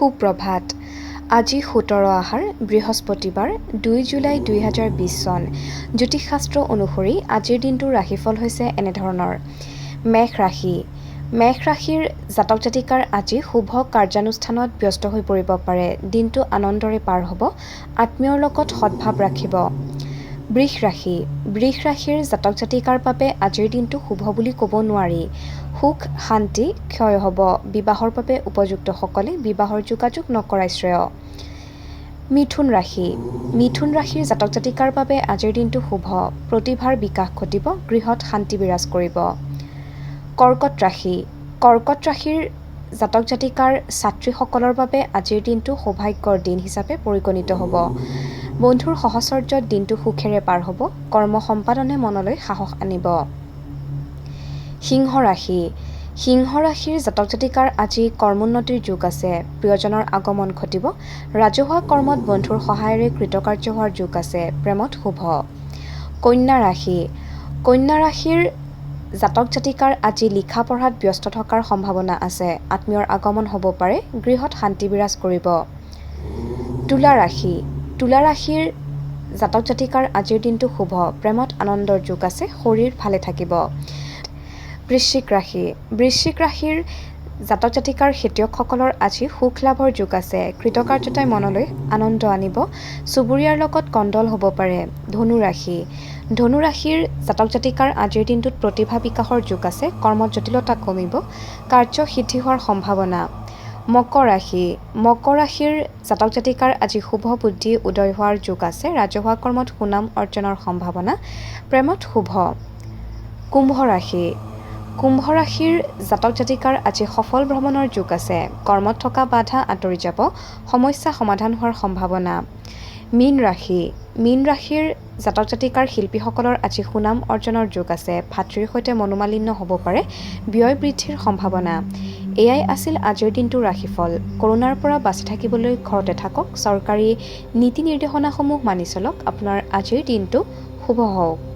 সুপ্ৰভাত। আজি ১৭ আহাৰ বৃহস্পতিবাৰ ২ জুলাই ২০২০ চন। জ্যোতিষশাস্ত্ৰ অনুসৰি আজিৰ দিনটোৰ ৰাশিফল হৈছে এনেধৰণৰ। মেষ ৰাশি। মেষ ৰাশিৰ জাতক জাতিকাৰ আজি শুভ কাৰ্যানুষ্ঠানত ব্যস্ত হৈ পৰিব পাৰে। দিনটো আনন্দৰে পাৰ হ'ব। আত্মীয়ৰ লগত সদ্ভাৱ ৰাখিব। বৃষ ৰাশি। বৃষ ৰাশিৰ জাতক জাতিকাৰ বাবে আজিৰ দিনটো শুভ বুলি ক'ব নোৱাৰি। সুখ শান্তি ক্ষয় হ'ব। বিবাহৰ বাবে উপযুক্তসকলে বিবাহৰ যোগাযোগ নকৰাই শ্ৰেয়। মিথুন ৰাশি। মিথুন ৰাশিৰ জাতক জাতিকাৰ বাবে আজিৰ দিনটো শুভ। প্ৰতিভাৰ বিকাশ ঘটিব। গৃহত শান্তি বিৰাজ কৰিব। কৰ্কট ৰাশি। কৰ্কট ৰাশিৰ জাতক জাতিকাৰ ছাত্ৰীসকলৰ বাবে আজিৰ দিনটো সৌভাগ্যৰ দিন হিচাপে পৰিগণিত হ'ব। বন্ধুৰ সহচৰ্যত দিনটো সুখেৰে পাৰ হ'ব। কৰ্ম সম্পাদনে মনলৈ সাহস আনিব। সিংহ ৰাশি। সিংহ ৰাশিৰ জাতক জাতিকাৰ আজি কৰ্মোন্নতিৰ যোগ আছে। প্ৰিয়জনৰ আগমন ঘটিব। ৰাজহুৱা কৰ্মত বন্ধুৰ সহায়েৰে কৃতকাৰ্য হোৱাৰ যোগ আছে। প্ৰেমত শুভ। কন্যা ৰাশি। কন্যা ৰাশিৰ জাতক জাতিকাৰ আজি লিখা পঢ়াত ব্যস্ত থকাৰ সম্ভাৱনা আছে। আত্মীয়ৰ আগমন হ'ব পাৰে। গৃহত শান্তি বিৰাজ কৰিব। তুলা ৰাশি। তুলা ৰাশিৰ জাতক জাতিকাৰ আজিৰ দিনটো শুভ। প্ৰেমত আনন্দৰ যোগ আছে। শৰীৰ ভালে থাকিব। বৃশ্চিক ৰাশি। বৃশ্চিক ৰাশিৰ জাতক জাতিকাৰ খেতিয়কসকলৰ আজি সুখ লাভৰ যোগ আছে। কৃতকাৰ্যতাই মনলৈ আনন্দ আনিব। চুবুৰীয়াৰ লগত কণ্ডল হ'ব পাৰে। ধনু ৰাশি। ধনু ৰাশিৰ জাতক জাতিকাৰ আজিৰ দিনটোত প্ৰতিভা বিকাশৰ যোগ আছে। কৰ্মত জটিলতা কমিব। কাৰ্য সিদ্ধি হোৱাৰ সম্ভাৱনা। মকৰ ৰাশি। মকৰ ৰাশিৰ জাতক জাতিকাৰ আজি শুভ বুদ্ধি উদয় হোৱাৰ যোগ আছে। ৰাজহুৱা কৰ্মত সুনাম অৰ্জনৰ সম্ভাৱনা। প্ৰেমত শুভ। কুম্ভ ৰাশি। কুম্ভ ৰাশিৰ জাতক জাতিকাৰ আজি সফল ভ্ৰমণৰ যোগ আছে। কৰ্মত থকা বাধা আঁতৰি যাব। সমস্যা সমাধান হোৱাৰ সম্ভাৱনা। মীন ৰাশি। মীন ৰাশিৰ জাতক জাতিকাৰ শিল্পীসকলৰ আজি সুনাম অৰ্জনৰ যোগ আছে। ভাতৃৰ সৈতে মনোমালিন্য হ'ব পাৰে। ব্যয় বৃদ্ধিৰ সম্ভাৱনা। এয়াই আছিল আজিৰ দিনটোৰ ৰাশিফল। কৰোনাৰ পৰা বাচি থাকিবলৈ ঘৰতে থাকক। চৰকাৰী নীতি নিৰ্দেশনাসমূহ মানি চলক। আপোনাৰ আজিৰ দিনটো শুভ হওক।